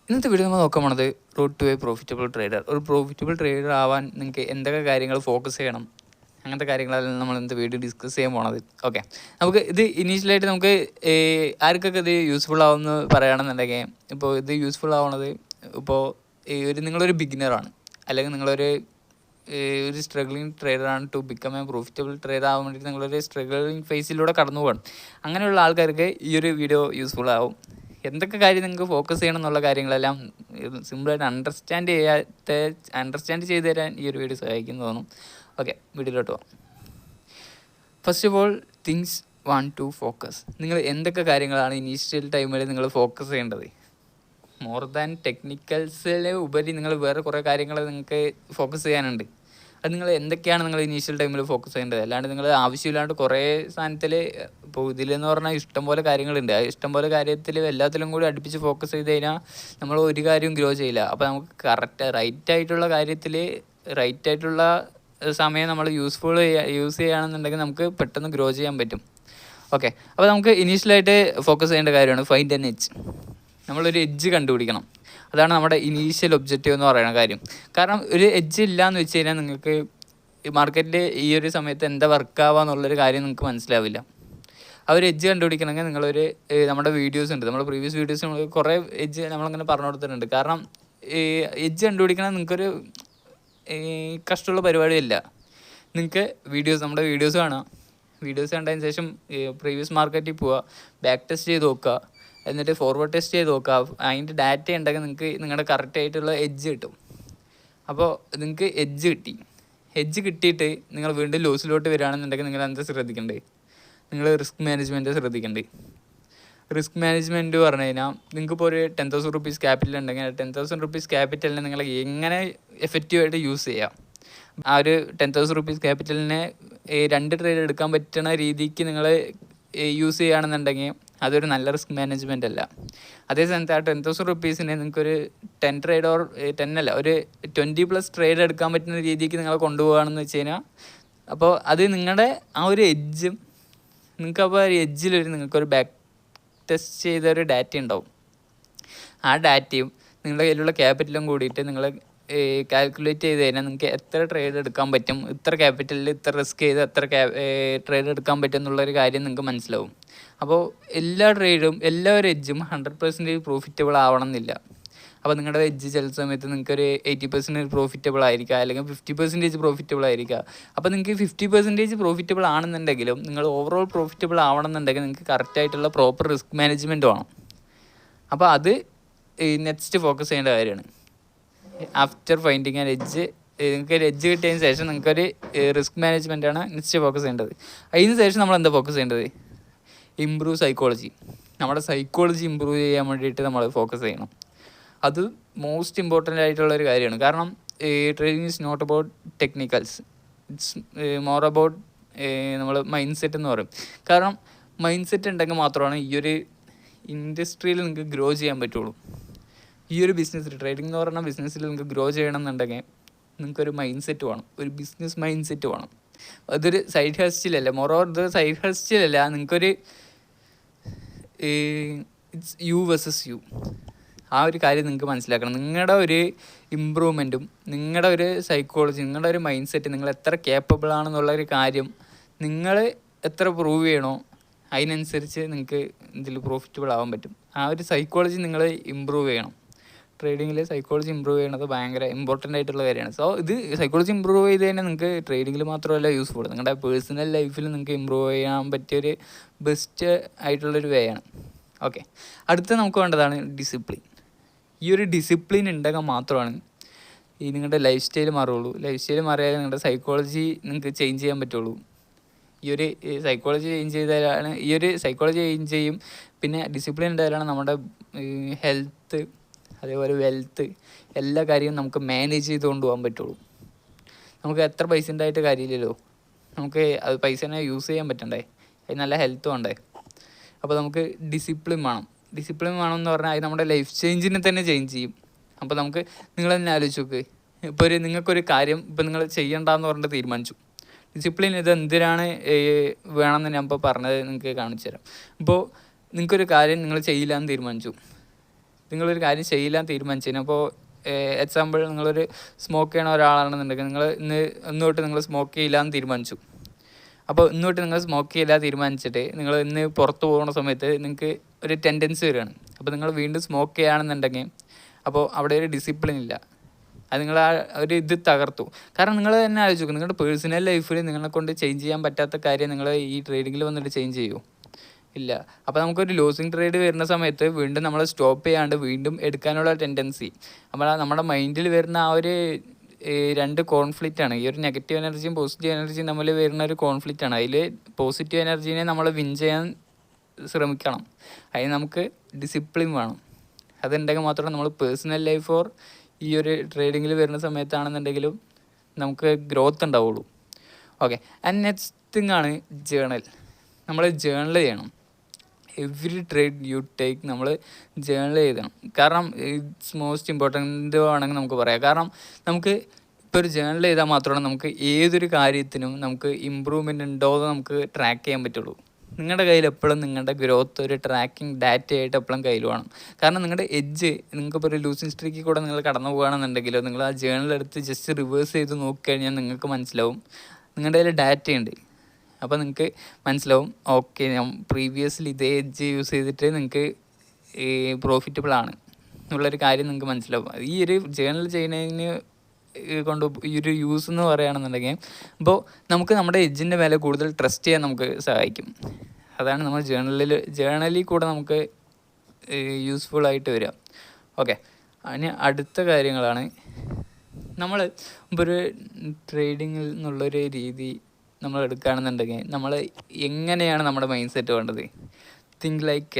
ഇന്നത്തെ വീഡിയോ നമ്മൾ നോക്കാൻ പോണത് road to a profitable trader. ഒരു പ്രോഫിറ്റബിൾ ട്രേഡർ ആവാൻ നിങ്ങൾക്ക് എന്തൊക്കെ കാര്യങ്ങൾ ഫോക്കസ് ചെയ്യണം, അങ്ങനത്തെ കാര്യങ്ങളെല്ലാം നമ്മൾ ഇന്നത്തെ വീഡിയോ ഡിസ്കസ് ചെയ്യാൻ പോണത്. ഓക്കെ, നമുക്ക് ഇത് ഇനീഷ്യലായിട്ട് നമുക്ക് ആർക്കൊക്കെ ഇത് യൂസ്ഫുൾ ആവുമെന്ന് പറയുകയാണെന്നുണ്ടെങ്കിൽ, ഇപ്പോൾ ഇത് യൂസ്ഫുൾ ആവണത് ഇപ്പോൾ നിങ്ങളൊരു ബിഗിനറാണ്, അല്ലെങ്കിൽ നിങ്ങളൊരു സ്ട്രഗ്ലിംഗ് ട്രേഡറാണ്. To become a profitable trader ആവാൻ വേണ്ടിയിട്ട് നിങ്ങളൊരു സ്ട്രഗ്ലിംഗ് ഫേസിലൂടെ കടന്നു പോകണം. അങ്ങനെയുള്ള ആൾക്കാർക്ക് ഈ ഒരു വീഡിയോ യൂസ്ഫുൾ ആവും. എന്തൊക്കെ കാര്യം നിങ്ങൾക്ക് ഫോക്കസ് ചെയ്യണം എന്നുള്ള കാര്യങ്ങളെല്ലാം സിമ്പിളായിട്ട് അണ്ടർസ്റ്റാൻഡ് ചെയ്ത് തരാൻ ഈ ഒരു വീഡിയോ സഹായിക്കുന്നു തോന്നും. ഓക്കെ, വീഡിയോയിലോട്ട് പോകാം. First of all, things want to focus. നിങ്ങൾ എന്തൊക്കെ കാര്യങ്ങളാണ് ഇനീഷ്യൽ ടൈമിൽ നിങ്ങൾ ഫോക്കസ് ചെയ്യേണ്ടത്? മോർ ദാൻ ടെക്നിക്കൽസിലെ ഉപരി നിങ്ങൾ വേറെ കുറേ കാര്യങ്ങൾ നിങ്ങൾക്ക് ഫോക്കസ് ചെയ്യാനുണ്ട്. അത് നിങ്ങൾ എന്തൊക്കെയാണ് നിങ്ങൾ ഇനീഷ്യൽ ടൈമിൽ ഫോക്കസ് ചെയ്യേണ്ടത്? അല്ലാണ്ട് നിങ്ങൾ ആവശ്യമില്ലാണ്ട് കുറേ സാധനത്തിൽ, ഇപ്പോൾ ഇതിലെന്ന് പറഞ്ഞാൽ ഇഷ്ടംപോലെ കാര്യങ്ങളുണ്ട്. ആ ഇഷ്ടംപോലെ കാര്യത്തിൽ എല്ലാത്തിലും കൂടി അടുപ്പിച്ച് ഫോക്കസ് ചെയ്ത് കഴിഞ്ഞാൽ നമ്മൾ ഒരു കാര്യവും ഗ്രോ ചെയ്യില്ല. അപ്പോൾ നമുക്ക് റൈറ്റായിട്ടുള്ള കാര്യത്തിൽ റൈറ്റായിട്ടുള്ള സമയം നമ്മൾ യൂസ് ചെയ്യുകയാണെന്നുണ്ടെങ്കിൽ നമുക്ക് പെട്ടെന്ന് ഗ്രോ ചെയ്യാൻ പറ്റും. ഓക്കെ, അപ്പോൾ നമുക്ക് ഇനീഷ്യലായിട്ട് ഫോക്കസ് ചെയ്യേണ്ട കാര്യമാണ് ഫൈൻഡ് ആൻ എഡ്ജ്. നമ്മളൊരു എഡ്ജ് കണ്ടുപിടിക്കണം. അതാണ് നമ്മുടെ ഇനീഷ്യൽ ഒബ്ജക്റ്റീവ് എന്ന് പറയുന്ന കാര്യം. കാരണം ഒരു എഡ്ജ് ഇല്ല എന്ന് വെച്ച് കഴിഞ്ഞാൽ നിങ്ങൾക്ക് മാർക്കറ്റിൽ ഈ ഒരു സമയത്ത് എന്താ വർക്കാവുക എന്നുള്ളൊരു കാര്യം നിങ്ങൾക്ക് മനസ്സിലാവില്ല. ആ ഒരു എഡ്ജ് കണ്ടുപിടിക്കണമെങ്കിൽ നിങ്ങളൊരു നമ്മുടെ വീഡിയോസ് ഉണ്ട്, നമ്മുടെ പ്രീവിയസ് വീഡിയോസ് നമ്മൾ കുറേ എഡ്ജ് നമ്മളിങ്ങനെ പറഞ്ഞു കൊടുത്തിട്ടുണ്ട്. കാരണം ഈ എഡ്ജ് കണ്ടുപിടിക്കണം നിങ്ങൾക്കൊരു കഷ്ടമുള്ള പരിപാടിയല്ല. നിങ്ങൾക്ക് നമ്മുടെ വീഡിയോസ് കാണാം, വീഡിയോസ് കണ്ടതിന് ശേഷം പ്രീവിയസ് മാർക്കറ്റിൽ പോവുക, ബാക്ക് ടെസ്റ്റ് ചെയ്ത് നോക്കുക, എന്നിട്ട് ഫോർവേഡ് ടെസ്റ്റ് ചെയ്ത് നോക്കുക. അതിൻ്റെ ഡാറ്റ ഉണ്ടെങ്കിൽ നിങ്ങൾക്ക് നിങ്ങളുടെ കറക്റ്റായിട്ടുള്ള എഡ്ജ് കിട്ടും. അപ്പോൾ നിങ്ങൾക്ക് എഡ്ജ് കിട്ടിയിട്ട് നിങ്ങൾ വീണ്ടും ലോസിലോട്ട് വരികയാണെന്നുണ്ടെങ്കിൽ നിങ്ങൾ എന്താ ശ്രദ്ധിക്കേണ്ടത്? നിങ്ങൾ റിസ്ക് മാനേജ്മെൻറ്റ് ശ്രദ്ധിക്കേണ്ടത്. റിസ്ക് മാനേജ്മെൻറ്റ് പറഞ്ഞു കഴിഞ്ഞാൽ നിങ്ങൾക്കിപ്പോൾ ഒരു 10,000 റുപ്പീസ് ക്യാപിറ്റൽ ഉണ്ടെങ്കിൽ 10,000 റുപ്പീസ് ക്യാപിറ്റലിനെ നിങ്ങൾ എങ്ങനെ എഫക്റ്റീവായിട്ട് യൂസ് ചെയ്യാം. ആ ഒരു 10,000 റുപ്പീസ് ക്യാപിറ്റലിനെ 2 ട്രേഡ് എടുക്കാൻ പറ്റുന്ന രീതിക്ക് നിങ്ങൾ യൂസ് ചെയ്യുകയാണെന്നുണ്ടെങ്കിൽ അതൊരു നല്ല റിസ്ക് മാനേജ്മെൻ്റ് അല്ല. അതേ സ്ഥാനത്ത് ആ 10,000 റുപ്പീസിനെ നിങ്ങൾക്കൊരു 10 ട്രേഡ് ഓർ 10 അല്ല, ഒരു 20+ ട്രേഡ് എടുക്കാൻ പറ്റുന്ന രീതിക്ക് നിങ്ങൾ കൊണ്ടുപോകുകയാണെന്ന് വെച്ച് കഴിഞ്ഞാൽ, അപ്പോൾ അത് നിങ്ങളുടെ ആ ഒരു എഡ്ജും നിങ്ങൾക്ക്, അപ്പോൾ നിങ്ങൾക്കൊരു ബാക്ക് ടെസ്റ്റ് ചെയ്തൊരു ഡാറ്റ ഉണ്ടാവും. ആ ഡാറ്റയും നിങ്ങളുടെ കയ്യിലുള്ള ക്യാപിറ്റലും കൂടിയിട്ട് നിങ്ങൾ കാൽക്കുലേറ്റ് ചെയ്ത് കഴിഞ്ഞാൽ നിങ്ങൾക്ക് എത്ര ട്രേഡ് എടുക്കാൻ പറ്റും, ഇത്ര ക്യാപിറ്റലിൽ ഇത്ര റിസ്ക് ചെയ്ത് എത്ര ട്രേഡ് എടുക്കാൻ പറ്റും എന്നുള്ളൊരു കാര്യം നിങ്ങൾക്ക് മനസ്സിലാവും. അപ്പോൾ എല്ലാ ഒരു എഡ്ജും 100% പ്രോഫിറ്റബിൾ ആവണം എന്നില്ല. അപ്പോൾ നിങ്ങളുടെ എഡ്ജ് ചില സമയത്ത് നിങ്ങൾക്കൊരു 80% പ്രോഫിറ്റബിൾ ആയിരിക്കുക, അല്ലെങ്കിൽ 50% പ്രോഫിറ്റബിൾ ആയിരിക്കുക. അപ്പോൾ നിങ്ങൾക്ക് 50% പ്രോഫിറ്റബിൾ ആണെന്നുണ്ടെങ്കിലും നിങ്ങൾ ഓവറോൾ പ്രോഫിറ്റബിൾ ആവണമെന്നുണ്ടെങ്കിൽ നിങ്ങൾക്ക് കറക്റ്റായിട്ടുള്ള പ്രോപ്പർ റിസ്ക് മാനേജ്മെൻറ്റ് വേണം. അപ്പോൾ അത് നെക്സ്റ്റ് ഫോക്കസ് ചെയ്യേണ്ട കാര്യമാണ്. ആഫ്റ്റർ ഫൈൻഡിങ് ആൻ എഡ്ജ്, നിങ്ങൾക്ക് ഒരു എഡ്ജ് കിട്ടിയതിന് ശേഷം നിങ്ങൾക്കൊരു റിസ്ക് മാനേജ്മെൻറ്റാണ് നെക്സ്റ്റ് ഫോക്കസ് ചെയ്യേണ്ടത്. അതിന് ശേഷം നമ്മൾ എന്താ ഫോക്കസ് ചെയ്യേണ്ടത്? Improve psychology. നമ്മുടെ സൈക്കോളജി ഇമ്പ്രൂവ് ചെയ്യാൻ വേണ്ടിയിട്ട് നമ്മൾ ഫോക്കസ് ചെയ്യണം. അത് മോസ്റ്റ് ഇമ്പോർട്ടൻ്റ് ആയിട്ടുള്ളൊരു കാര്യമാണ്. കാരണം trading is not about technicals, it's more about നമ്മൾ മൈൻഡ് സെറ്റ് എന്ന് പറയും. കാരണം മൈൻഡ് സെറ്റ് ഉണ്ടെങ്കിൽ മാത്രമാണ് ഈ ഒരു ഇൻഡസ്ട്രിയിൽ നിങ്ങൾക്ക് ഗ്രോ ചെയ്യാൻ പറ്റുള്ളൂ. ഈ ഒരു ബിസിനസ്സിൽ, ട്രേഡിംഗ് എന്ന് പറയുന്ന ബിസിനസ്സിൽ നിങ്ങൾക്ക് ഗ്രോ ചെയ്യണം എന്നുണ്ടെങ്കിൽ നിങ്ങൾക്കൊരു മൈൻഡ് സെറ്റ് വേണം, ഒരു ബിസിനസ് മൈൻഡ് സെറ്റ് വേണം. അതൊരു സൈഡ് ഹസ്റ്റിലല്ല, മോറോവർ ഇത് സൈഡ് ഹസ്റ്റിലല്ല, നിങ്ങൾക്കൊരു ഇറ്റ്സ് യു വേഴ്സസ് യു. ആ ഒരു കാര്യം നിങ്ങൾക്ക് മനസ്സിലാക്കണം. നിങ്ങളുടെ ഒരു ഇമ്പ്രൂവ്മെൻറ്റും നിങ്ങളുടെ ഒരു സൈക്കോളജി, നിങ്ങളുടെ ഒരു മൈൻഡ് സെറ്റ്, നിങ്ങൾ എത്ര കേപ്പബിൾ ആണെന്നുള്ളൊരു കാര്യം നിങ്ങൾ എത്ര പ്രൂവ് ചെയ്യണോ അതിനനുസരിച്ച് നിങ്ങൾക്ക് ഇതിൽ പ്രോഫിറ്റബിൾ ആവാൻ പറ്റും. ആ ഒരു സൈക്കോളജി നിങ്ങൾ ഇമ്പ്രൂവ് ചെയ്യണം. ട്രേഡിങ്ങിൽ സൈക്കോളജി ഇമ്പ്രൂവ് ചെയ്യണത് ഭയങ്കര ഇമ്പോർട്ടൻ്റ് ആയിട്ടുള്ള കാര്യമാണ്. സോ ഇത് സൈക്കോളജി ഇമ്പ്രൂവ് ചെയ്ത് കഴിഞ്ഞാൽ നിങ്ങൾക്ക് ട്രേഡിങ്ങിൽ മാത്രമല്ല യൂസ്ഫുൾ, നിങ്ങളുടെ പേഴ്സണൽ ലൈഫിൽ നിങ്ങൾക്ക് ഇമ്പ്രൂവ് ചെയ്യാൻ പറ്റിയൊരു ബെസ്റ്റ് ആയിട്ടുള്ളൊരു വേ ആണ്. ഓക്കെ, അടുത്ത നമുക്ക് വേണ്ടതാണ് ഡിസിപ്ലിൻ. ഈ ഒരു ഡിസിപ്ലിൻ ഉണ്ടെങ്കിൽ മാത്രമാണ് ഈ നിങ്ങളുടെ ലൈഫ് സ്റ്റൈൽ മാറുള്ളൂ. ലൈഫ് സ്റ്റൈൽ മാറിയാൽ നിങ്ങളുടെ സൈക്കോളജി നിങ്ങൾക്ക് ചേഞ്ച് ചെയ്യാൻ പറ്റുള്ളൂ. ഈ ഒരു സൈക്കോളജി ചേഞ്ച് ചെയ്യും. പിന്നെ ഡിസിപ്ലിൻ ഉണ്ടായാലാണ് നമ്മുടെ ഹെൽത്ത്, അതേപോലെ വെൽത്ത്, എല്ലാ കാര്യവും നമുക്ക് മാനേജ് ചെയ്ത് കൊണ്ടുപോകാൻ പറ്റുള്ളൂ. നമുക്ക് എത്ര പൈസ ഉണ്ടായിട്ട് കാര്യമില്ലല്ലോ, നമുക്ക് അത് പൈസനെ യൂസ് ചെയ്യാൻ പറ്റണ്ടേ, അത് നല്ല ഹെൽത്ത് വേണ്ടേ. അപ്പോൾ നമുക്ക് ഡിസിപ്ലിൻ വേണം എന്ന് പറഞ്ഞാൽ അത് നമ്മുടെ ലൈഫ് ചേഞ്ചിനെ തന്നെ ചേഞ്ച് ചെയ്യും. അപ്പോൾ നിങ്ങൾ തന്നെ ആലോചിച്ച് നോക്ക്, ഇപ്പോൾ നിങ്ങൾക്കൊരു കാര്യം ഇപ്പോൾ നിങ്ങൾ ചെയ്യണ്ടെന്ന് പറഞ്ഞിട്ട് തീരുമാനിച്ചു. ഡിസിപ്ലിൻ ഇത് എന്തിനാണ് വേണമെന്ന് ഞാൻ ഇപ്പോൾ പറഞ്ഞത് നിങ്ങൾക്ക് കാണിച്ചു തരാം. ഇപ്പോൾ നിങ്ങൾക്കൊരു കാര്യം നിങ്ങൾ ചെയ്യില്ല എന്ന് തീരുമാനിച്ചു. നിങ്ങളൊരു കാര്യം ചെയ്യില്ലാന്ന് തീരുമാനിച്ചു. അപ്പോൾ എക്സാമ്പിൾ നിങ്ങളൊരു സ്മോക്ക് ചെയ്യണ ഒരാളാണെന്നുണ്ടെങ്കിൽ നിങ്ങൾ ഇന്ന് തൊട്ട് നിങ്ങൾ സ്മോക്ക് ചെയ്യില്ലാന്ന് തീരുമാനിച്ചു. അപ്പോൾ ഇന്ന് തൊട്ട് നിങ്ങൾ സ്മോക്ക് ചെയ്യില്ല തീരുമാനിച്ചിട്ട് നിങ്ങൾ ഇന്ന് പുറത്ത് പോകുന്ന സമയത്ത് നിങ്ങൾക്ക് ഒരു ടെൻഡൻസി വരികയാണ്. അപ്പോൾ നിങ്ങൾ വീണ്ടും സ്മോക്ക് ചെയ്യുകയാണെന്നുണ്ടെങ്കിൽ അപ്പോൾ അവിടെ ഒരു ഡിസിപ്ലിൻ ഇല്ല. അത് നിങ്ങൾ ആ ഒരു ഇത് തകർത്തു. കാരണം നിങ്ങൾ തന്നെ ആലോചിക്കും, നിങ്ങളുടെ പേഴ്സണൽ ലൈഫിൽ നിങ്ങളെ കൊണ്ട് ചേഞ്ച് ചെയ്യാൻ പറ്റാത്ത കാര്യം നിങ്ങൾ ഈ ട്രേഡിങ്ങിൽ വന്നിട്ട് ചേഞ്ച് ചെയ്യുമോ? ഇല്ല. അപ്പോൾ നമുക്കൊരു ലൂസിങ് ട്രേഡ് വരുന്ന സമയത്ത് വീണ്ടും നമ്മൾ സ്റ്റോപ്പ് ചെയ്യാണ്ട് വീണ്ടും എടുക്കാനുള്ള ടെൻഡൻസി നമ്മുടെ മൈൻഡിൽ വരുന്ന ആ ഒരു രണ്ട് കോൺഫ്ലിക്റ്റാണ്. ഈ ഒരു നെഗറ്റീവ് എനർജിയും പോസിറ്റീവ് എനർജിയും തമ്മിൽ വരുന്ന ഒരു കോൺഫ്ലിക്റ്റാണ്. അതിൽ പോസിറ്റീവ് എനർജീനെ നമ്മൾ വിൻ ചെയ്യാൻ ശ്രമിക്കണം. അതിന് നമുക്ക് ഡിസിപ്ലിൻ വേണം. അതുണ്ടെങ്കിൽ മാത്രമേ നമ്മൾ പേഴ്സണൽ ലൈഫ് ഓർ ഈ ഒരു ട്രേഡിങ്ങിൽ വരുന്ന സമയത്താണെന്നുണ്ടെങ്കിലും നമുക്ക് ഗ്രോത്ത് ഉണ്ടാവുള്ളൂ. ഓക്കെ. ആൻഡ് നെക്സ്റ്റ് തിങ് ആണ് ജേണൽ. നമ്മൾ ജേണൽ ചെയ്യണം. എവറി ട്രേഡ് യു ടേക്ക് നമ്മൾ ജേണൽ ചെയ്യണം. കാരണം ഇറ്റ്സ് മോസ്റ്റ് ഇമ്പോർട്ടൻ്റ് ആണെങ്കിൽ നമുക്ക് പറയാം. കാരണം നമുക്ക് ഇപ്പോൾ ഒരു ജേണൽ ചെയ്താൽ മാത്രമാണ് നമുക്ക് ഏതൊരു കാര്യത്തിനും നമുക്ക് ഇമ്പ്രൂവ്മെൻ്റ് ഉണ്ടോ എന്ന് നമുക്ക് ട്രാക്ക് ചെയ്യാൻ പറ്റുള്ളൂ. നിങ്ങളുടെ കയ്യിൽ എപ്പോഴും നിങ്ങളുടെ ഗ്രോത്ത് ഒരു ട്രാക്കിംഗ് ഡാറ്റ ആയിട്ട് എപ്പോഴും കയ്യിൽ വേണം. കാരണം നിങ്ങളുടെ നിങ്ങൾക്കിപ്പോൾ ഒരു ലൂസിങ് സ്ട്രീക്കിൽ കൂടെ നിങ്ങൾ കടന്നു പോകുകയാണെന്നുണ്ടെങ്കിലോ നിങ്ങൾ ആ ജേണലെടുത്ത് ജസ്റ്റ് റിവേഴ്സ് ചെയ്ത് നോക്കിക്കഴിഞ്ഞാൽ നിങ്ങൾക്ക് മനസ്സിലാവും നിങ്ങളുടെ കയ്യിൽ ഡാറ്റയുണ്ട്. അപ്പോൾ നിങ്ങൾക്ക് മനസ്സിലാവും ഓക്കെ ഞാൻ പ്രീവിയസ്ലി ഇതേ യൂസ് ചെയ്തിട്ട് നിങ്ങൾക്ക് പ്രോഫിറ്റബിൾ ആണ് എന്നുള്ളൊരു കാര്യം നിങ്ങൾക്ക് മനസ്സിലാവും. ഈ ഒരു ജേണൽ ചെയ്യുന്നതിന് കൊണ്ട് ഈ ഒരു യൂസ് എന്ന് പറയുകയാണെന്നുണ്ടെങ്കിൽ അപ്പോൾ നമുക്ക് നമ്മുടെ എഡ്ജിൻ്റെ മേലെ കൂടുതൽ ട്രസ്റ്റ് ചെയ്യാൻ നമുക്ക് സഹായിക്കും. അതാണ് നമ്മൾ ജേണലിൽ കൂടെ നമുക്ക് യൂസ്ഫുൾ ആയിട്ട് വരിക. ഓക്കെ. അതിന് അടുത്ത കാര്യങ്ങളാണ് നമ്മൾ ഇപ്പോൾ ഒരു ട്രേഡിങ്ങിൽ നിന്നുള്ളൊരു രീതി നമ്മൾ എടുക്കുകയാണെന്നുണ്ടെങ്കിൽ നമ്മൾ എങ്ങനെയാണ് നമ്മുടെ മൈൻഡ് സെറ്റ് വേണ്ടത്? തിങ്ക് ലൈക്ക്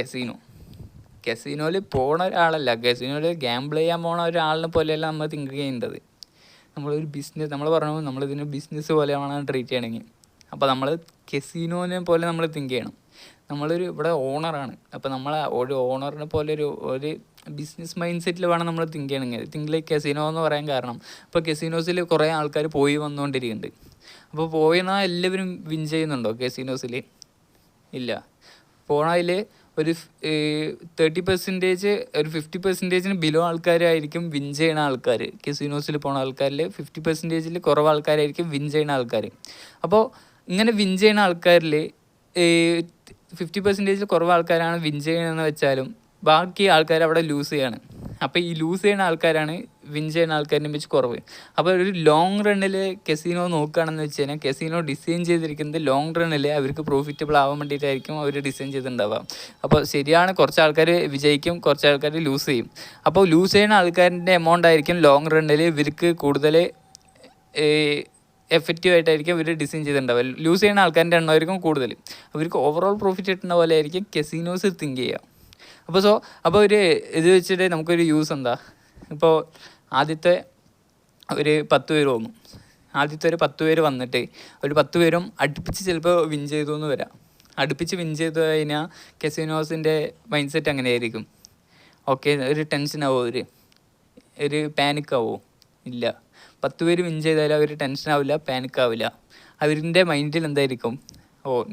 കസിനോയിൽ പോണ ഒരാളല്ല, കസിനോയിൽ ഗാംബിൾ ചെയ്യാൻ പോണ ഒരാളിനെ പോലെയല്ല നമ്മൾ തിങ്ക് ചെയ്യേണ്ടത്. നമ്മളൊരു ബിസിനസ് നമ്മൾ പറഞ്ഞു നമ്മളിതിന് ബിസിനസ് പോലെയാണ് ട്രീറ്റ് ചെയ്യണമെങ്കിൽ അപ്പോൾ നമ്മൾ കസിനോനെ പോലെ നമ്മൾ തിങ്ക് ചെയ്യണം. നമ്മളൊരു ഇവിടെ ഓണറാണ്. അപ്പോൾ നമ്മൾ ഒരു ഓണറിനെ പോലെ ഒരു ബിസിനസ് മൈൻഡ് സെറ്റിൽ വേണം നമ്മൾ തിങ്ക് ചെയ്യണമെങ്കിൽ. തിങ്ക് ലൈക്ക് കസിനോ എന്ന് പറയാൻ കാരണം ഇപ്പോൾ കസിനോസിൽ കുറേ ആൾക്കാർ പോയി വന്നുകൊണ്ടിരിക്കുന്നുണ്ട്. അപ്പോൾ പോയെന്നാൽ എല്ലാവരും വിൻ ചെയ്യുന്നുണ്ടോ കസിനോസിൽ? ഇല്ല. പോണതിൽ ഒരു 30%, ഒരു 50%-ന് ബിലോ ആൾക്കാരായിരിക്കും വിൻ ചെയ്യുന്ന ആൾക്കാർ. കസിനോസിൽ പോണ ആൾക്കാരിൽ 50%-ൽ കുറവ് ആൾക്കാരായിരിക്കും വിൻ ചെയ്യുന്ന ആൾക്കാർ. അപ്പോൾ ഇങ്ങനെ വിൻ ചെയ്യുന്ന ആൾക്കാരിൽ 50%-ൽ കുറവ് ആൾക്കാരാണ് വിൻ ചെയ്യണമെന്ന് വെച്ചാലും ബാക്കി ആൾക്കാർ അവിടെ ലൂസ് ചെയ്യാണ്. അപ്പോൾ ഈ ലൂസ് ചെയ്യുന്ന ആൾക്കാരാണ് വിൻ ചെയ്യുന്ന ആൾക്കാരിനെ വെച്ച് കുറവ്. അപ്പോൾ ഒരു ലോങ് റണ്ണിൽ കസിനോ നോക്കുകയാണെന്ന് വെച്ച് കഴിഞ്ഞാൽ കസിനോ ഡിസൈൻ ചെയ്തിരിക്കുന്നത് ലോങ് റണ്ണിൽ അവർക്ക് പ്രോഫിറ്റബിൾ ആവാൻ വേണ്ടിയിട്ടായിരിക്കും അവർ ഡിസൈൻ ചെയ്തിട്ടുണ്ടാവുക. അപ്പോൾ ശരിയാണ്, കുറച്ച് ആൾക്കാർ വിജയിക്കും, കുറച്ച് ആൾക്കാർ ലൂസ് ചെയ്യും. അപ്പോൾ ലൂസ് ചെയ്യുന്ന ആൾക്കാരിൻ്റെ എമൗണ്ട് ആയിരിക്കും ലോങ് റണ്ണിൽ ഇവർക്ക് കൂടുതൽ എഫക്റ്റീവായിട്ടായിരിക്കും ഇവർ ഡിസൈൻ ചെയ്തിട്ടുണ്ടാവുക. ലൂസ് ചെയ്യുന്ന ആൾക്കാരുടെ എണ്ണമായിരിക്കും കൂടുതൽ. അവർക്ക് ഓവറോൾ പ്രോഫിറ്റ് കിട്ടുന്ന പോലെ ആയിരിക്കും കസിനോസ് തിങ്ക് ചെയ്യുക. അപ്പോൾ ഒരു ഇത് വെച്ചിട്ട് നമുക്കൊരു യൂസ് എന്താ? ഇപ്പോൾ ആദ്യത്തെ ഒരു 10 പേര് വന്നു. ആദ്യത്തെ ഒരു 10 പേര് വന്നിട്ട് ഒരു 10 പേരും അടുപ്പിച്ച് ചിലപ്പോൾ വിൻ ചെയ്തു എന്ന് വരാം. അടുപ്പിച്ച് വിൻ ചെയ്തു കഴിഞ്ഞാൽ കസിനോസിൻ്റെ മൈൻഡ് സെറ്റ് അങ്ങനെ ആയിരിക്കും. ഓക്കെ, ഒരു ടെൻഷനാവോ? ഒരു പാനിക്കാവോ? ഇല്ല. 10 പേര് വിൻ ചെയ്താലും അവർ ടെൻഷനാവില്ല, പാനിക്കാവില്ല. അവരുടെ മൈൻഡിൽ എന്തായിരിക്കും?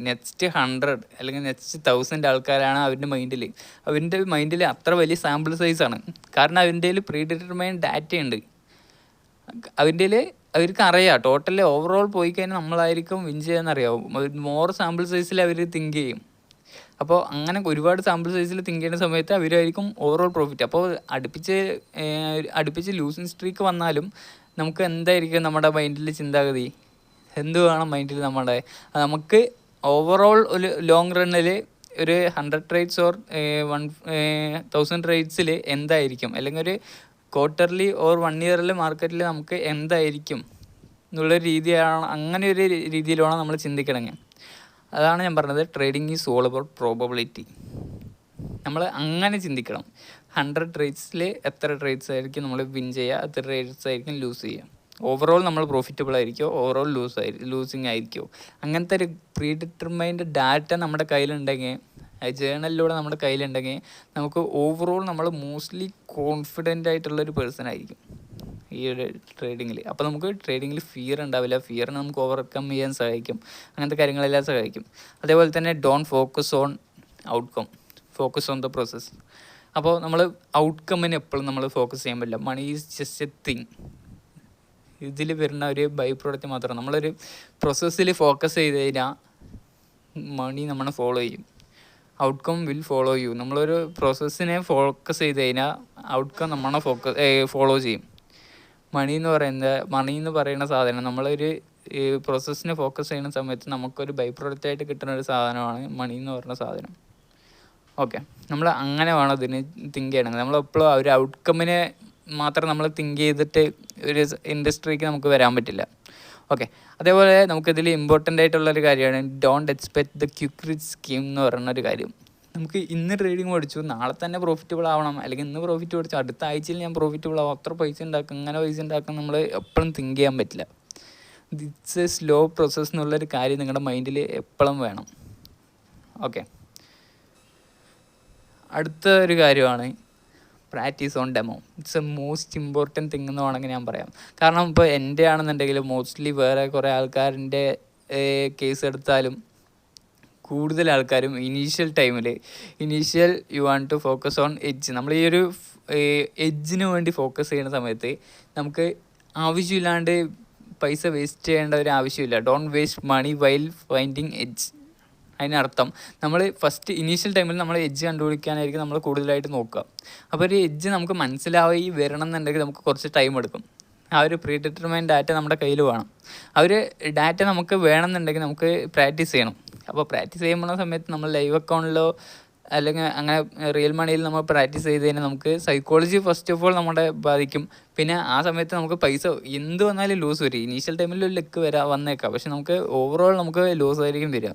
നെക്സ്റ്റ് 100 അല്ലെങ്കിൽ നെക്സ്റ്റ് 1000 ആൾക്കാരാണ് അവരുടെ മൈൻഡിൽ അത്ര വലിയ സാമ്പിൾ സൈസാണ്. കാരണം അവരുടെ പ്രീ ഡിറ്റർമൈൻഡ് ഡാറ്റയുണ്ട്. അവർക്ക് അറിയാം ടോട്ടലി ഓവറോൾ പോയി കഴിഞ്ഞാൽ നമ്മളായിരിക്കും വിൻ ചെയ്യാന്നറിയാവും. മോർ സാമ്പിൾ സൈസിൽ അവർ തിങ്ക് ചെയ്യും. അപ്പോൾ അങ്ങനെ ഒരുപാട് സാമ്പിൾ സൈസിൽ തിങ്ക് ചെയ്യുന്ന സമയത്ത് അവരായിരിക്കും ഓവറോൾ പ്രോഫിറ്റ്. അപ്പോൾ അടുപ്പിച്ച് ലൂസിങ് സ്ട്രീക്ക് വന്നാലും നമുക്ക് എന്തായിരിക്കും നമ്മുടെ മൈൻഡിൽ ചിന്താഗതി? എന്ത് വേണം മൈൻഡിൽ നമുക്ക് ഓവറോൾ ഒരു ലോങ് റണ്ണിൽ ഒരു 100 ട്രേഡ്സ് ഓർ 1000 ട്രേഡ്സിൽ എന്തായിരിക്കും, അല്ലെങ്കിൽ ഒരു ക്വാർട്ടർലി ഓർ 1 ഇയറിൽ മാർക്കറ്റിൽ നമുക്ക് എന്തായിരിക്കും എന്നുള്ളൊരു രീതിയാണ്. അങ്ങനെ ഒരു രീതിയിലാണ് നമ്മൾ ചിന്തിക്കണമെങ്കിൽ. അതാണ് ഞാൻ പറഞ്ഞത്, trading is all about probability. നമ്മൾ അങ്ങനെ ചിന്തിക്കണം. 100 ട്രേഡ്സിൽ എത്ര ട്രേഡ്സ് ആയിരിക്കും നമ്മൾ വിൻ ചെയ്യുക, എത്ര ട്രേഡ്സ് ആയിരിക്കും ലൂസ് ചെയ്യുക, ഓവറോൾ നമ്മൾ പ്രോഫിറ്റബിൾ ആയിരിക്കുമോ, ഓവറോൾ ലൂസിങ് ആയിരിക്കുമോ, അങ്ങനത്തെ ഒരു പ്രീ ഡിറ്റർമൈൻഡ് ഡാറ്റ നമ്മുടെ കയ്യിലുണ്ടെങ്കിൽ, ജേണലിലൂടെ നമ്മുടെ കയ്യിലുണ്ടെങ്കിൽ നമുക്ക് ഓവറോൾ നമ്മൾ മോസ്റ്റ്ലി കോൺഫിഡൻ്റ് ആയിട്ടുള്ളൊരു പേഴ്സൺ ആയിരിക്കും ഈ ഒരു ട്രേഡിങ്ങിൽ. അപ്പോൾ നമുക്ക് ട്രേഡിങ്ങിൽ ഫിയർ ഉണ്ടാവില്ല. ഫിയറിനെ നമുക്ക് ഓവർകം ചെയ്യാൻ സഹായിക്കും. അങ്ങനത്തെ കാര്യങ്ങളെല്ലാം സഹായിക്കും. അതേപോലെ തന്നെ don't focus on outcome, focus on the process. അപ്പോൾ നമ്മൾ ഔട്ട്കമ്മിന് എപ്പോഴും നമ്മൾ ഫോക്കസ് ചെയ്യാൻ പറ്റില്ല. Money is just a thing. ഇതിൽ വരുന്ന ഒരു ബൈ പ്രോഡക്റ്റ് മാത്രം. നമ്മളൊരു പ്രോസസ്സിൽ ഫോക്കസ് ചെയ്ത് കഴിഞ്ഞാൽ മണി നമ്മളെ ഫോളോ ചെയ്യും. Outcome will follow you. നമ്മളൊരു പ്രോസസ്സിനെ ഫോക്കസ് ചെയ്ത് കഴിഞ്ഞാൽ ഔട്ട്കം നമ്മളെ ഫോളോ ചെയ്യും. മണി എന്ന് പറയുന്ന സാധനം നമ്മളൊരു പ്രോസസ്സിനെ ഫോക്കസ് ചെയ്യുന്ന സമയത്ത് നമുക്കൊരു ബൈ പ്രോഡക്റ്റായിട്ട് കിട്ടുന്ന ഒരു സാധനമാണ് മണി എന്ന് പറയുന്ന സാധനം. ഓക്കെ, നമ്മൾ അങ്ങനെ വേണം ഇതിന് തിങ്ക് ചെയ്യണമെങ്കിൽ. നമ്മളെപ്പോഴും ആ ഒരു ഔട്ട്കമ്മിനെ മാത്രം നമ്മൾ തിങ്ക് ചെയ്തിട്ട് ഒരു ഇൻഡസ്ട്രിക്ക് നമുക്ക് വരാൻ പറ്റില്ല. ഓക്കെ, അതേപോലെ നമുക്കിതിൽ ഇമ്പോർട്ടൻ്റ് ആയിട്ടുള്ളൊരു കാര്യമാണ് don't expect the quick rich scheme എന്ന് പറയുന്നൊരു കാര്യം. നമുക്ക് ഇന്ന് ട്രേഡിങ് പഠിച്ചു, നാളെ തന്നെ പ്രോഫിറ്റബിൾ ആവണം, അല്ലെങ്കിൽ ഇന്ന് പ്രോഫിറ്റ് പഠിച്ചു അടുത്ത ആഴ്ചയിൽ ഞാൻ പ്രോഫിറ്റബിൾ ആവും, അത്ര പൈസ ഉണ്ടാക്കും, ഇങ്ങനെ പൈസ ഉണ്ടാക്കും, നമ്മൾ എപ്പോഴും തിങ്ക് ചെയ്യാൻ പറ്റില്ല. ഇറ്റ്സ് എ സ്ലോ പ്രോസസ് എന്നുള്ളൊരു കാര്യം നിങ്ങളുടെ മൈൻഡിൽ എപ്പോഴും വേണം. ഓക്കെ, അടുത്ത ഒരു കാര്യമാണ് practice on demo. It's A most important thing എന്ന് വേണമെങ്കിൽ ഞാൻ പറയാം. കാരണം ഇപ്പോൾ എൻ്റെ ആണെന്നുണ്ടെങ്കിൽ മോസ്റ്റ്ലി വേറെ കുറേ ആൾക്കാരിൻ്റെ കേസ് എടുത്താലും കൂടുതൽ ആൾക്കാരും initial you want to focus on edge. നമ്മൾ ഈ ഒരു എഡ്ജിന് വേണ്ടി ഫോക്കസ് ചെയ്യുന്ന സമയത്ത് നമുക്ക് ആവശ്യമില്ലാണ്ട് പൈസ വേസ്റ്റ് ചെയ്യേണ്ട ഒരു ആവശ്യമില്ല. Don't waste money while finding edge. അതിനർത്ഥം നമ്മൾ ഫസ്റ്റ് ഇനീഷ്യൽ ടൈമിൽ നമ്മൾ എഡ്ജ് കണ്ടുപിടിക്കാനായിരിക്കും നമ്മൾ കൂടുതലായിട്ട് നോക്കുക. അപ്പോൾ ഒരു എഡ്ജ് നമുക്ക് മനസ്സിലായി വരണം എന്നുണ്ടെങ്കിൽ നമുക്ക് കുറച്ച് ടൈം എടുക്കും. ആ ഒരു പ്രീ ഡിറ്റർമൈൻഡ് ഡാറ്റ നമ്മുടെ കയ്യിൽ വേണം. ആ ഒരു ഡാറ്റ നമുക്ക് വേണമെന്നുണ്ടെങ്കിൽ നമുക്ക് പ്രാക്ടീസ് ചെയ്യണം. അപ്പോൾ പ്രാക്ടീസ് ചെയ്യുന്ന സമയത്ത് നമ്മൾ ലൈവ് അക്കൗണ്ടിലോ അല്ലെങ്കിൽ അങ്ങനെ റിയൽ മണിയിൽ നമ്മൾ പ്രാക്ടീസ് ചെയ്ത് കഴിഞ്ഞാൽ നമുക്ക് സൈക്കോളജി ഫസ്റ്റ് ഓഫ് ഓൾ നമ്മുടെ ബാധിക്കും. പിന്നെ ആ സമയത്ത് നമുക്ക് പൈസ എന്ത് വന്നാലും ലൂസ് വരും. ഇനീഷ്യൽ ടൈമിൽ ഒരു ലെക്ക് വന്നേക്കാം, പക്ഷെ നമുക്ക് ഓവറോൾ നമുക്ക് ലൂസ് ആയിരിക്കും വരിക.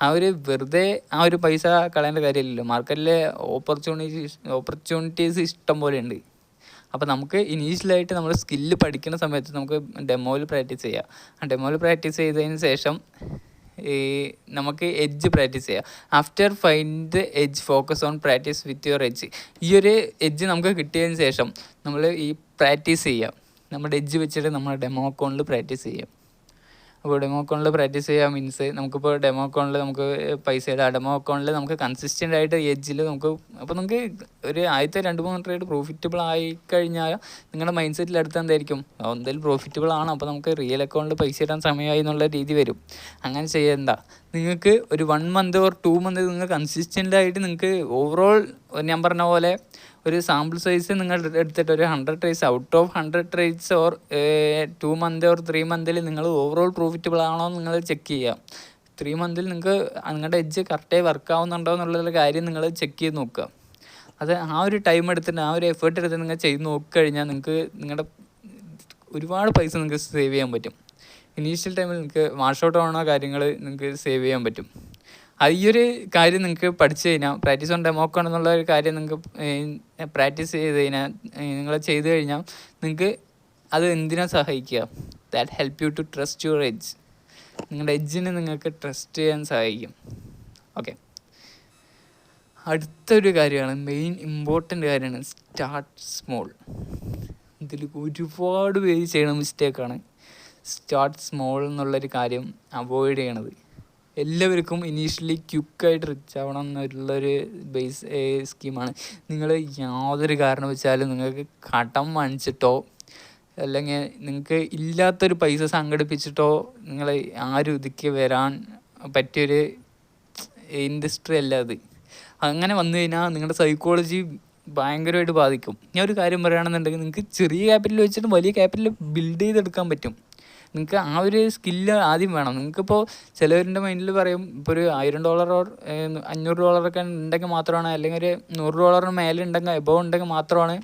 ആ ഒരു വെറുതെ ആ ഒരു പൈസ കളയേണ്ട കാര്യമില്ലല്ലോ. മാർക്കറ്റിലെ ഓപ്പർച്യൂണിറ്റീസ് ഇഷ്ടം പോലെ ഉണ്ട്. അപ്പോൾ നമുക്ക് ഇനീഷ്യലായിട്ട് നമ്മൾ സ്കില്ല് പഠിക്കുന്ന സമയത്ത് നമുക്ക് ഡെമോയിൽ പ്രാക്ടീസ് ചെയ്യാം. ആ ഡെമോയിൽ പ്രാക്ടീസ് ചെയ്തതിന് ശേഷം നമുക്ക് എഡ്ജ് പ്രാക്ടീസ് ചെയ്യാം. After find the edge focus on practice with your edge. ഈ ഒരു എഡ്ജ് നമുക്ക് കിട്ടിയതിന് ശേഷം നമ്മൾ ഈ പ്രാക്ടീസ് ചെയ്യാം. നമ്മുടെ എഡ്ജ് വെച്ചിട്ട് നമ്മൾ ഡെമോ അക്കൗണ്ടിൽ പ്രാക്ടീസ് ചെയ്യാം. അപ്പോൾ ഡെമോ അക്കൗണ്ടിൽ പ്രാക്ടീസ് ചെയ്യാൻ മീൻസ് നമുക്കിപ്പോൾ ഡെമോ അക്കൗണ്ടിൽ നമുക്ക് പൈസ ഇടാം. ഡെമോ അക്കൗണ്ടിൽ നമുക്ക് കൺസിസ്റ്റൻ്റ് ആയിട്ട് എഡ്ജിൽ നമുക്ക് അപ്പോൾ നമുക്ക് ഒരു ആദ്യത്തെ 2-3 ട്രേഡ് പ്രോഫിറ്റബിൾ ആയിക്കഴിഞ്ഞാൽ നിങ്ങളുടെ മൈൻഡ് സെറ്റിൽ അടുത്ത് എന്തായിരിക്കും, എന്തായാലും പ്രോഫിറ്റബിൾ ആണ്, അപ്പോൾ നമുക്ക് റിയൽ അക്കൗണ്ടിൽ പൈസ ഇടാൻ സമയമായി എന്നുള്ള രീതി വരും. അങ്ങനെ ചെയ്യണ്ട. നിങ്ങൾക്ക് ഒരു 1 month or 2 month നിങ്ങൾ കൺസിസ്റ്റൻ്റ് ആയിട്ട് നിങ്ങൾക്ക് ഓവറോൾ ഞാൻ പറഞ്ഞ പോലെ ഒരു സാമ്പിൾ സൈസ് നിങ്ങൾ എടുത്തിട്ട് ഒരു 100 trades out of 100 trades or 2 month or 3 month നിങ്ങൾ ഓവറോൾ പ്രോഫിറ്റബിൾ ആണോ നിങ്ങൾ ചെക്ക് ചെയ്യുക. 3 month നിങ്ങൾക്ക് നിങ്ങളുടെ എഡ്ജ് കറക്റ്റായി വർക്ക് ആവുന്നുണ്ടോ എന്നുള്ള കാര്യം നിങ്ങൾ ചെക്ക് ചെയ്ത് നോക്കുക. അത് ആ ഒരു ടൈം എടുത്തിട്ട് ആ ഒരു എഫേർട്ട് എടുത്ത് നിങ്ങൾ ചെയ്ത് നോക്കിക്കഴിഞ്ഞാൽ നിങ്ങൾക്ക് നിങ്ങളുടെ ഒരുപാട് പൈസ നിങ്ങൾക്ക് സേവ് ചെയ്യാൻ പറ്റും. ഇനീഷ്യൽ ടൈമിൽ നിങ്ങൾക്ക് വാഷ് ഔട്ട് ആവുന്ന കാര്യങ്ങൾ നിങ്ങൾക്ക് സേവ് ചെയ്യാൻ പറ്റും. ഈ ഒരു കാര്യം നിങ്ങൾക്ക് പഠിച്ചു കഴിഞ്ഞാൽ പ്രാക്ടീസ് ഓൺ ഡെമോ അക്കൗണ്ട് എന്നുള്ള ഒരു കാര്യം നിങ്ങൾക്ക് പ്രാക്ടീസ് ചെയ്ത് കഴിഞ്ഞാൽ നിങ്ങൾ ചെയ്ത് കഴിഞ്ഞാൽ നിങ്ങൾക്ക് അത് എന്തിനാ സഹായിക്കുക, that help you to trust your edge. നിങ്ങളുടെ എഡ്ജിനെ നിങ്ങൾക്ക് ട്രസ്റ്റ് ചെയ്യാൻ സഹായിക്കും. ഓക്കെ, അടുത്തൊരു കാര്യമാണ് മെയിൻ ഇമ്പോർട്ടൻ്റ് കാര്യമാണ് സ്റ്റാർട്ട് സ്മോൾ. ഇതിൽ ഒരുപാട് പേര് ചെയ്യണ മിസ്റ്റേക്കാണ് സ്റ്റാർട്ട് സ്മോൾ എന്നുള്ളൊരു കാര്യം അവോയ്ഡ് ചെയ്യണത്. എല്ലാവർക്കും ഇനീഷ്യലി ക്വിക്കായിട്ട് റിച്ച് ആവണം എന്നുള്ളൊരു ബേസ് സ്കീമാണ്. നിങ്ങൾ യാതൊരു കാരണം വെച്ചാലും നിങ്ങൾക്ക് കടം വാങ്ങിച്ചിട്ടോ അല്ലെങ്കിൽ നിങ്ങൾക്ക് ഇല്ലാത്തൊരു പൈസ സംഘടിപ്പിച്ചിട്ടോ നിങ്ങൾ ആരും ഇതിക്ക് വരാൻ പറ്റിയൊരു ഇൻഡസ്ട്രി അല്ല അത്. അങ്ങനെ വന്നു കഴിഞ്ഞാൽ നിങ്ങളുടെ സൈക്കോളജി ഭയങ്കരമായിട്ട് ബാധിക്കും. ഞാൻ ഒരു കാര്യം പറയുകയാണെന്നുണ്ടെങ്കിൽ നിങ്ങൾക്ക് ചെറിയ ക്യാപിറ്റൽ വെച്ചിട്ട് വലിയ ക്യാപിറ്റൽ ബിൽഡ് ചെയ്തെടുക്കാൻ പറ്റും. നിങ്ങൾക്ക് ആ ഒരു സ്കില്ല് ആദ്യം വേണം. നിങ്ങൾക്കിപ്പോൾ ചിലവരുടെ മൈൻഡിൽ പറയും ഇപ്പോൾ ഒരു $1000 ഓർ $500 ഉണ്ടെങ്കിൽ മാത്രമാണ്, അല്ലെങ്കിൽ ഒരു $100 മേലെ ഉണ്ടെങ്കിൽ എബോവ് ഉണ്ടെങ്കിൽ മാത്രമാണ്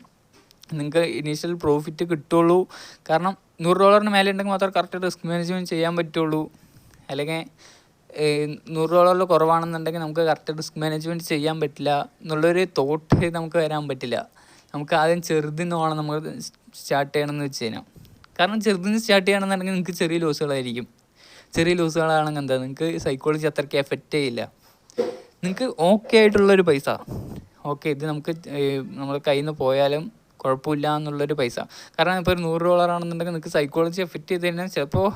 നിങ്ങൾക്ക് ഇനീഷ്യൽ പ്രോഫിറ്റ് കിട്ടുള്ളൂ. കാരണം $100 മേലെ ഉണ്ടെങ്കിൽ മാത്രമേ കറക്റ്റ് റിസ്ക് മാനേജ്മെൻറ്റ് ചെയ്യാൻ പറ്റുള്ളൂ. അല്ലെങ്കിൽ $100 കുറവാണെന്നുണ്ടെങ്കിൽ നമുക്ക് കറക്റ്റ് റിസ്ക് മാനേജ്മെൻറ്റ് ചെയ്യാൻ പറ്റില്ല എന്നുള്ളൊരു തോട്ട് നമുക്ക് വരാൻ പറ്റില്ല. നമുക്ക് ആദ്യം ചെറുതിന്ന് വേണം നമ്മൾ സ്റ്റാർട്ട് ചെയ്യണമെന്ന് വെച്ച് കഴിഞ്ഞാൽ. കാരണം ചെറുതിന് സ്റ്റാർട്ട് ചെയ്യണമെന്നുണ്ടെങ്കിൽ നിങ്ങൾക്ക് ചെറിയ ലോസുകളായിരിക്കും. ചെറിയ ലോസുകളാണെങ്കിൽ എന്താ നിങ്ങൾക്ക് സൈക്കോളജി അത്രയ്ക്ക് എഫക്റ്റ് ചെയ്യില്ല. നിങ്ങൾക്ക് ഓക്കെ ആയിട്ടുള്ളൊരു പൈസ, ഓക്കെ ഇത് നമുക്ക് നമ്മുടെ കയ്യിൽ നിന്ന് പോയാലും കുഴപ്പമില്ല എന്നുള്ളൊരു പൈസ. കാരണം ഇപ്പോൾ ഒരു $100 ആണെന്നുണ്ടെങ്കിൽ നിങ്ങൾക്ക് സൈക്കോളജി എഫക്റ്റ് ചെയ്ത് കഴിഞ്ഞാൽ ചിലപ്പോൾ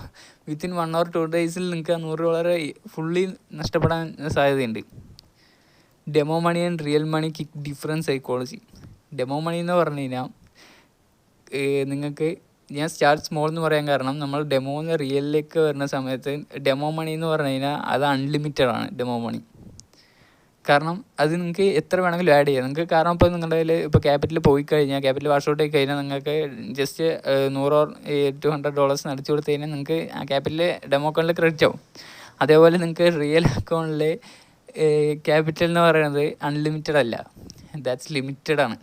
വിത്തിൻ 1 or 2 days നിങ്ങൾക്ക് ആ $100 ഫുള്ളി നഷ്ടപ്പെടാൻ സാധ്യതയുണ്ട്. ഡെമോ മണി ആൻഡ് റിയൽ മണിക്ക് ഡിഫറൻറ്റ് സൈക്കോളജി. ഡെമോ മണി എന്ന് പറഞ്ഞു കഴിഞ്ഞാൽ നിങ്ങൾക്ക് ഞാൻ സ്റ്റാർട്ട് സ്മോൾ എന്ന് പറയാൻ കാരണം നമ്മൾ ഡെമോന്ന് റിയലിലേക്ക് വരുന്ന സമയത്ത് ഡെമോ മണി എന്ന് പറഞ്ഞു കഴിഞ്ഞാൽ അത് അൺലിമിറ്റഡ് ആണ് ഡെമോ മണി. കാരണം അത് നിങ്ങൾക്ക് എത്ര വേണമെങ്കിലും ആഡ് ചെയ്യാം നിങ്ങൾക്ക്. കാരണം ഇപ്പോൾ നിങ്ങളുടെ കയ്യിൽ ഇപ്പോൾ ക്യാപിറ്റൽ പോയി കഴിഞ്ഞാൽ, ക്യാപിറ്റൽ വാഷ് ഔട്ട് ആയി കഴിഞ്ഞാൽ നിങ്ങൾക്ക് ജസ്റ്റ് $100 അടിച്ചു കൊടുത്തു കഴിഞ്ഞാൽ നിങ്ങൾക്ക് ആ ക്യാപിറ്റൽ ഡെമോ അക്കൗണ്ടിൽ ക്രെഡിറ്റ് ആവും. അതേപോലെ നിങ്ങൾക്ക് റിയൽ അക്കൗണ്ടിൽ ക്യാപിറ്റൽ എന്ന് പറയുന്നത് അൺലിമിറ്റഡ് അല്ല, ദാറ്റ്സ് ലിമിറ്റഡ് ആണ്.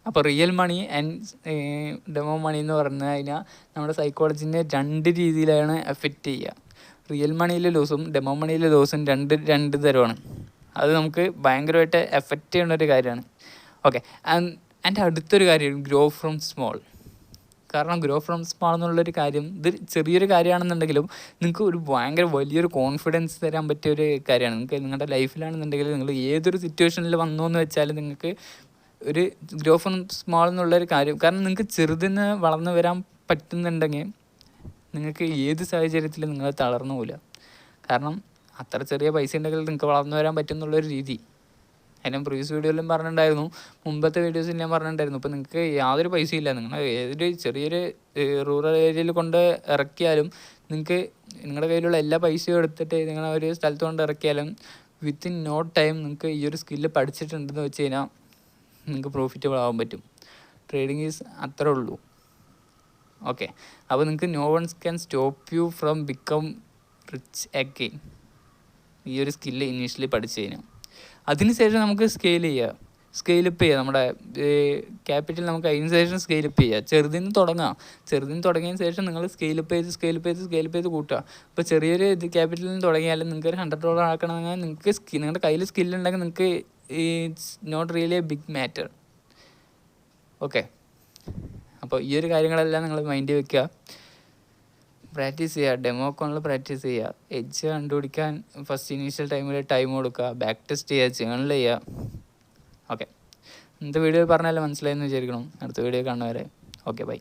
അപ്പോൾ റിയൽ മണി ആൻഡ് ഡെമോ മണി എന്ന് പറഞ്ഞു കഴിഞ്ഞാൽ നമ്മുടെ സൈക്കോളജിനെ രണ്ട് രീതിയിലാണ് എഫക്റ്റ് ചെയ്യുക. റിയൽ മണിയിലെ ലോസും ഡെമോ മണിയിലെ ലോസും രണ്ട് തരമാണ്. അത് നമുക്ക് ഭയങ്കരമായിട്ട് എഫക്റ്റ് ചെയ്യുന്ന ഒരു കാര്യമാണ്. ഓക്കെ, എൻ്റെ അടുത്തൊരു കാര്യം ഗ്രോ ഫ്രം സ്മോൾ. കാരണം ഗ്രോ ഫ്രം സ്മോൾ എന്നുള്ളൊരു കാര്യം ഇത് ചെറിയൊരു കാര്യമാണെന്നുണ്ടെങ്കിലും നിങ്ങൾക്ക് ഒരു ഭയങ്കര വലിയൊരു കോൺഫിഡൻസ് തരാൻ പറ്റിയൊരു കാര്യമാണ്. നിങ്ങൾക്ക് നിങ്ങളുടെ ലൈഫിലാണെന്നുണ്ടെങ്കിൽ നിങ്ങൾ ഏതൊരു സിറ്റുവേഷനിൽ വന്നു എന്ന് വെച്ചാൽ നിങ്ങൾക്ക് ഒരു ഗ്രോ ഫ്രം സ്മോൾ എന്നുള്ളൊരു കാര്യം, കാരണം നിങ്ങൾക്ക് ചെറുതിന് വളർന്നു വരാൻ പറ്റുന്നുണ്ടെങ്കിൽ നിങ്ങൾക്ക് ഏത് സാഹചര്യത്തിലും നിങ്ങൾ തളർന്നു പോകില്ല. കാരണം അത്ര ചെറിയ പൈസ ഉണ്ടെങ്കിൽ നിങ്ങൾക്ക് വളർന്നു വരാൻ പറ്റും എന്നുള്ളൊരു രീതി ഞാൻ പ്രീവിയസ് വീഡിയോയിലും പറഞ്ഞിട്ടുണ്ടായിരുന്നു, മുമ്പത്തെ വീഡിയോസിൽ ഞാൻ പറഞ്ഞിട്ടുണ്ടായിരുന്നു. ഇപ്പോൾ നിങ്ങൾക്ക് യാതൊരു പൈസയില്ല, നിങ്ങൾ ഏതൊരു ചെറിയൊരു റൂറൽ ഏരിയയിൽ കൊണ്ട് ഇറക്കിയാലും നിങ്ങൾക്ക് നിങ്ങളുടെ കയ്യിലുള്ള എല്ലാ പൈസയും എടുത്തിട്ട് നിങ്ങൾ ഒരു സ്ഥലത്ത് കൊണ്ട് ഇറക്കിയാലും വിത്തിൻ നോ ടൈം നിങ്ങൾക്ക് ഈ ഒരു സ്കില്ല് പഠിച്ചിട്ടുണ്ടെന്ന് വെച്ച് കഴിഞ്ഞാൽ നിങ്ങൾക്ക് പ്രോഫിറ്റബിൾ ആവാൻ പറ്റും. ട്രേഡിങ് ഈസ് അത്രേ ഉള്ളൂ. ഓക്കെ, അപ്പോൾ നിങ്ങൾക്ക് no one's can stop you from become rich again. ഈ ഒരു സ്കില്ല് ഇനീഷ്യലി പഠിച്ചു കഴിഞ്ഞാൽ അതിനുശേഷം നമുക്ക് സ്കെയിലപ്പ് ചെയ്യുക. നമ്മുടെ ക്യാപിറ്റൽ നമുക്ക് അതിന് ശേഷം സ്കെയിലപ്പ് ചെയ്യുക. ചെറുതിന് തുടങ്ങിയതിന് ശേഷം നിങ്ങൾ സ്കെയിലപ്പ് ചെയ്ത് കൂട്ടുക. ഇപ്പോൾ ചെറിയൊരു ക്യാപിറ്റലിൽ നിന്ന് തുടങ്ങിയാലും നിങ്ങൾക്ക് ഒരു $100 ആക്കണമെങ്കിൽ നിങ്ങൾക്ക് നിങ്ങളുടെ കയ്യിൽ സ്കില്ലുണ്ടെങ്കിൽ നിങ്ങൾക്ക് it's not really a big matter. Okay, അപ്പോൾ ഈ ഒരു കാര്യങ്ങളെല്ലാം നിങ്ങൾ മൈൻഡിൽ വെക്കുക. പ്രാക്ടീസ് ചെയ്യുക, ഡെമോ അക്കൗണ്ടിൽ പ്രാക്ടീസ് ചെയ്യുക. എഡ്ജ് കണ്ടുപിടിക്കാൻ ഫസ്റ്റ് ഇനീഷ്യൽ ടൈമിൽ ടൈം കൊടുക്കുക, ബാക്ക് ടെസ്റ്റ് ചെയ്യുക, ജേണൽ ചെയ്യുക. ഓക്കെ, ഇന്നത്തെ വീഡിയോ പറഞ്ഞാലും മനസ്സിലായെന്ന് വിചാരിക്കണം. അടുത്ത വീഡിയോ കാണുന്നവരെ ഓക്കെ, ബൈ.